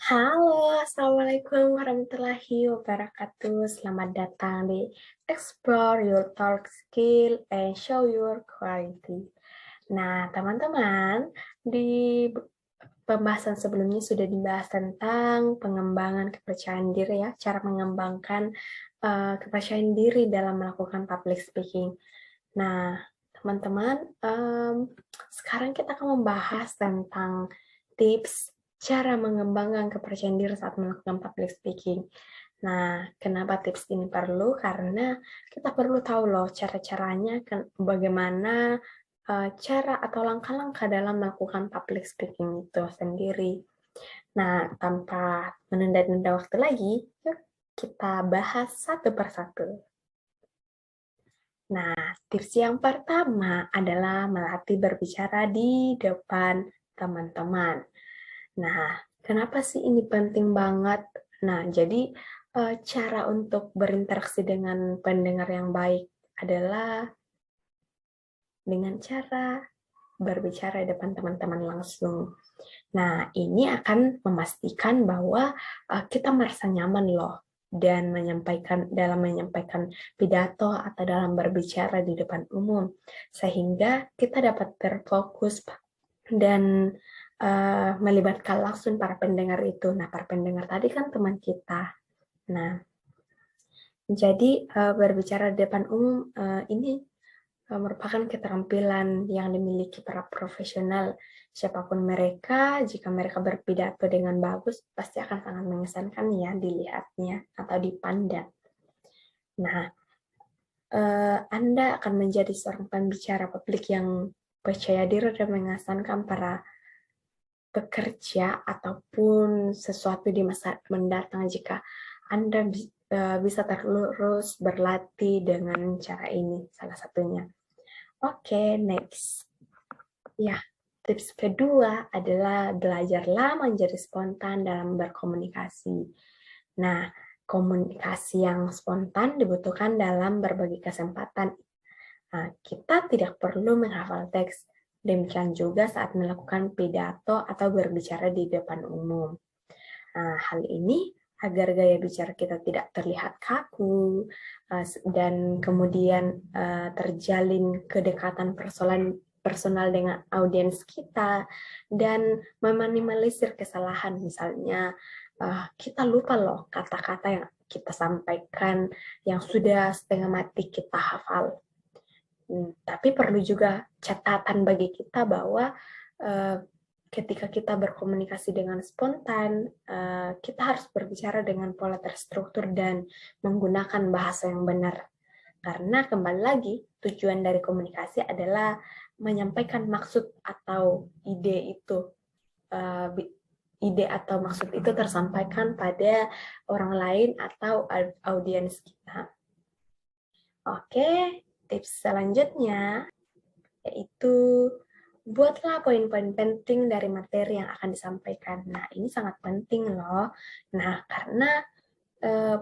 Halo, Assalamualaikum warahmatullahi wabarakatuh. Selamat datang di Explore Your Talk Skill and Show Your Quality. Nah, teman-teman, di pembahasan sebelumnya sudah dibahas tentang pengembangan kepercayaan diri ya, cara mengembangkan kepercayaan diri dalam melakukan public speaking. Nah, teman-teman, sekarang kita akan membahas tentang tips cara mengembangkan kepercayaan diri saat melakukan public speaking. Nah, kenapa tips ini perlu? Karena kita perlu tahu loh cara-caranya, bagaimana cara atau langkah-langkah dalam melakukan public speaking itu sendiri. Nah, tanpa menunda-nunda waktu lagi, yuk kita bahas satu persatu. Nah, tips yang pertama adalah melatih berbicara di depan teman-teman. Nah, kenapa sih ini penting banget? Nah, jadi cara untuk berinteraksi dengan pendengar yang baik adalah dengan cara berbicara di depan teman-teman langsung. Nah, ini akan memastikan bahwa kita merasa nyaman loh dan dalam menyampaikan pidato atau dalam berbicara di depan umum, sehingga kita dapat terfokus dan melibatkan langsung para pendengar itu. Nah, para pendengar tadi kan teman kita. Nah, jadi berbicara di depan umum ini merupakan keterampilan yang dimiliki para profesional. Siapapun mereka, jika mereka berpidato dengan bagus, pasti akan sangat mengesankan ya dilihatnya atau dipandang. Nah, Anda akan menjadi seorang pembicara publik yang percaya diri dan mengesankan para pekerja ataupun sesuatu di masa mendatang jika Anda bisa terus berlatih dengan cara ini, salah satunya. Oke, next. Ya, tips kedua adalah belajarlah menjadi spontan dalam berkomunikasi. Nah, komunikasi yang spontan dibutuhkan dalam berbagai kesempatan. Nah, kita tidak perlu menghafal teks, demikian juga saat melakukan pidato atau berbicara di depan umum. Nah, hal ini agar gaya bicara kita tidak terlihat kaku dan kemudian terjalin kedekatan personal dengan audiens kita dan meminimalisir kesalahan. Misalnya kita lupa loh kata-kata yang kita sampaikan yang sudah setengah mati kita hafal. Tapi perlu juga catatan bagi kita bahwa ketika kita berkomunikasi dengan spontan, kita harus berbicara dengan pola terstruktur dan menggunakan bahasa yang benar. Karena kembali lagi, tujuan dari komunikasi adalah menyampaikan maksud atau ide itu. Ide atau maksud itu tersampaikan pada orang lain atau audiens kita. Oke, tips selanjutnya yaitu buatlah poin-poin penting dari materi yang akan disampaikan. Nah, ini sangat penting loh. Nah, karena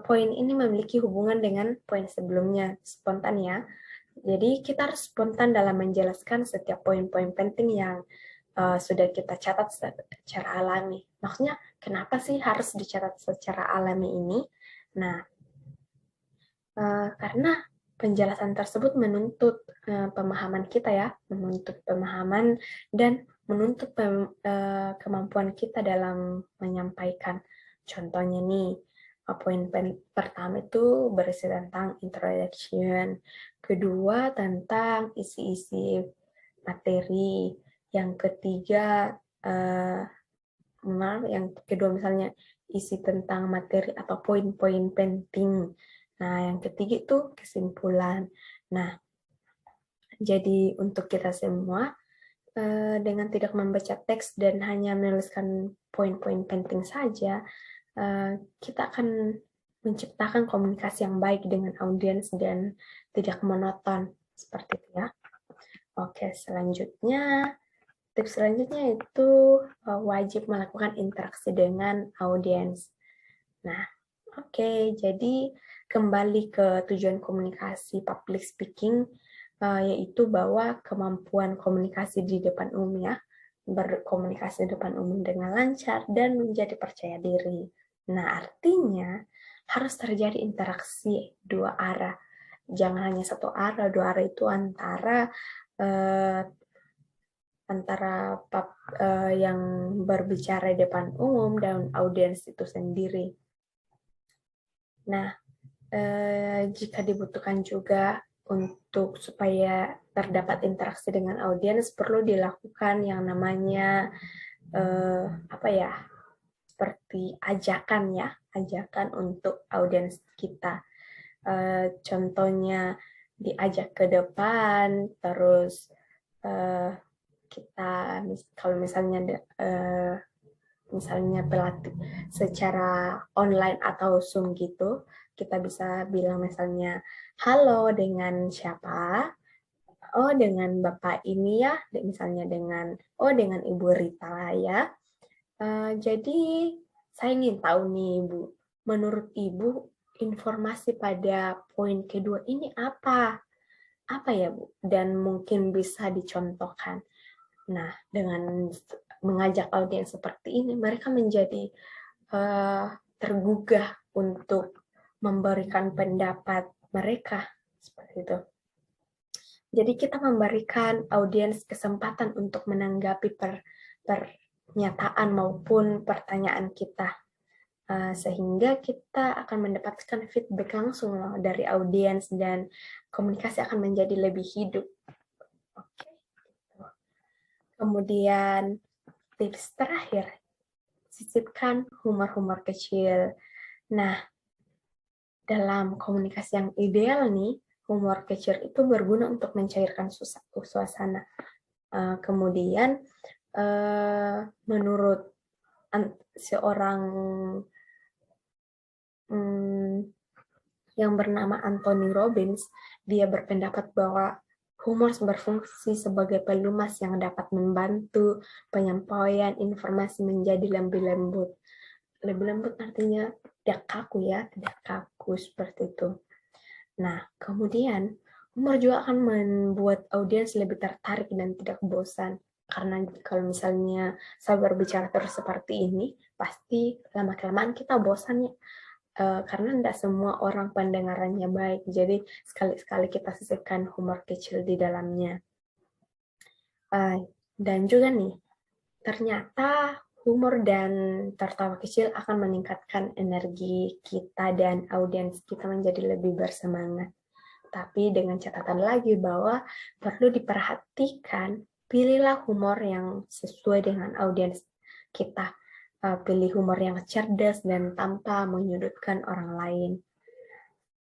poin ini memiliki hubungan dengan poin sebelumnya, spontan ya. Jadi, kita harus spontan dalam menjelaskan setiap poin-poin penting yang sudah kita catat secara alami. Maksudnya, kenapa sih harus dicatat secara alami ini? Nah, karena penjelasan tersebut menuntut pemahaman kita ya, menuntut pemahaman dan menuntut kemampuan kita dalam menyampaikan. Contohnya nih, poin pertama itu berisi tentang introduction, kedua tentang isi-isi materi, yang ketiga yang kedua misalnya isi tentang materi atau poin-poin penting. Nah, yang ketiga itu kesimpulan. Nah, jadi untuk kita semua, dengan tidak membaca teks dan hanya menuliskan poin-poin penting saja, kita akan menciptakan komunikasi yang baik dengan audiens dan tidak monoton. Seperti itu ya. Oke, tips selanjutnya itu wajib melakukan interaksi dengan audiens. Nah, oke, jadi kembali ke tujuan komunikasi public speaking, yaitu bahwa kemampuan komunikasi di depan umum ya. berkomunikasi di depan umum dengan lancar, dan menjadi percaya diri. Nah, artinya harus terjadi interaksi dua arah. Jangan hanya satu arah, dua arah itu antara yang berbicara di depan umum dan audiens itu sendiri. Nah, jika dibutuhkan juga untuk supaya terdapat interaksi dengan audiens, perlu dilakukan yang namanya seperti ajakan untuk audiens kita. Contohnya diajak ke depan, terus kita kalau misalnya pelatih secara online atau Zoom gitu, kita bisa bilang misalnya, halo, dengan siapa? Oh, dengan Bapak ini ya, misalnya dengan Ibu Rita ya. Jadi saya ingin tahu nih Ibu, menurut Ibu informasi pada poin kedua ini apa? Apa ya Bu? Dan mungkin bisa dicontohkan. Nah, dengan mengajak audiens seperti ini, mereka menjadi tergugah untuk memberikan pendapat mereka seperti itu. Jadi kita memberikan audiens kesempatan untuk menanggapi pernyataan maupun pertanyaan kita, sehingga kita akan mendapatkan feedback langsung loh dari audiens dan komunikasi akan menjadi lebih hidup. Oke. Kemudian tips terakhir, sisipkan humor-humor kecil. Nah, dalam komunikasi yang ideal nih, humor kecil itu berguna untuk mencairkan suasana. Kemudian, menurut seorang yang bernama Anthony Robbins, dia berpendapat bahwa humor berfungsi sebagai pelumas yang dapat membantu penyampaian informasi menjadi lebih lembut. Lebih lembut artinya tidak kaku ya, tidak kaku seperti itu. Nah, kemudian humor juga akan membuat audiens lebih tertarik dan tidak bosan. Karena kalau misalnya saya berbicara terus seperti ini, pasti lama-kelamaan kita bosan ya. Karena tidak semua orang pendengarannya baik. Jadi sekali-sekali kita sisipkan humor kecil di dalamnya. Dan juga nih, ternyata humor dan tertawa kecil akan meningkatkan energi kita dan audiens kita menjadi lebih bersemangat. Tapi dengan catatan lagi bahwa perlu diperhatikan, pilihlah humor yang sesuai dengan audiens kita. Pilih humor yang cerdas dan tanpa menyudutkan orang lain.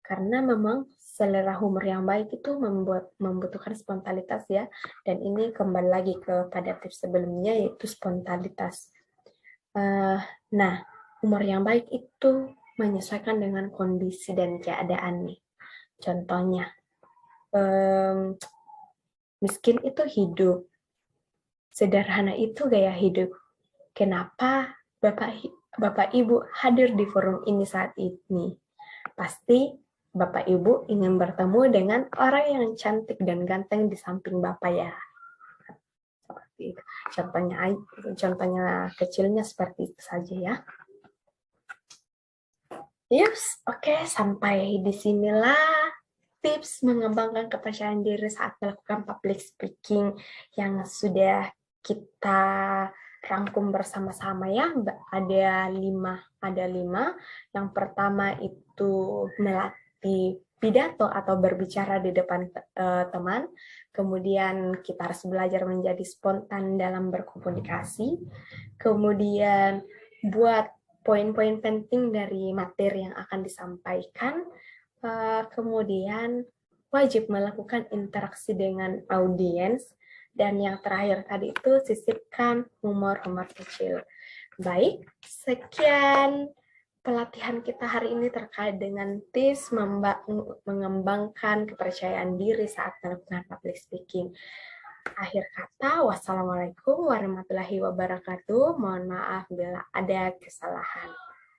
Karena memang selera humor yang baik itu membutuhkan spontanitas ya, dan ini kembali lagi kepada tips sebelumnya yaitu spontanitas. Nah, humor yang baik itu menyesuaikan dengan kondisi dan keadaan nih. Contohnya, miskin itu hidup, sederhana itu gaya hidup. Kenapa Bapak Ibu hadir di forum ini saat ini? Pasti Bapak Ibu ingin bertemu dengan orang yang cantik dan ganteng di samping Bapak ya. Seperti itu. Contohnya kecilnya seperti itu saja ya. Yes, oke, sampai di sinilah tips mengembangkan kepercayaan diri saat melakukan public speaking yang sudah kita rangkum bersama-sama ya. Ada lima. Yang pertama itu melatih pidato atau berbicara di depan teman. Kemudian kita harus belajar menjadi spontan dalam berkomunikasi. Kemudian buat poin-poin penting dari materi yang akan disampaikan. Kemudian wajib melakukan interaksi dengan audiens. Dan yang terakhir tadi itu sisipkan humor-humor kecil. Baik, sekian pelatihan kita hari ini terkait dengan tips mengembangkan kepercayaan diri saat melakukan public speaking. Akhir kata, wassalamualaikum warahmatullahi wabarakatuh. Mohon maaf bila ada kesalahan.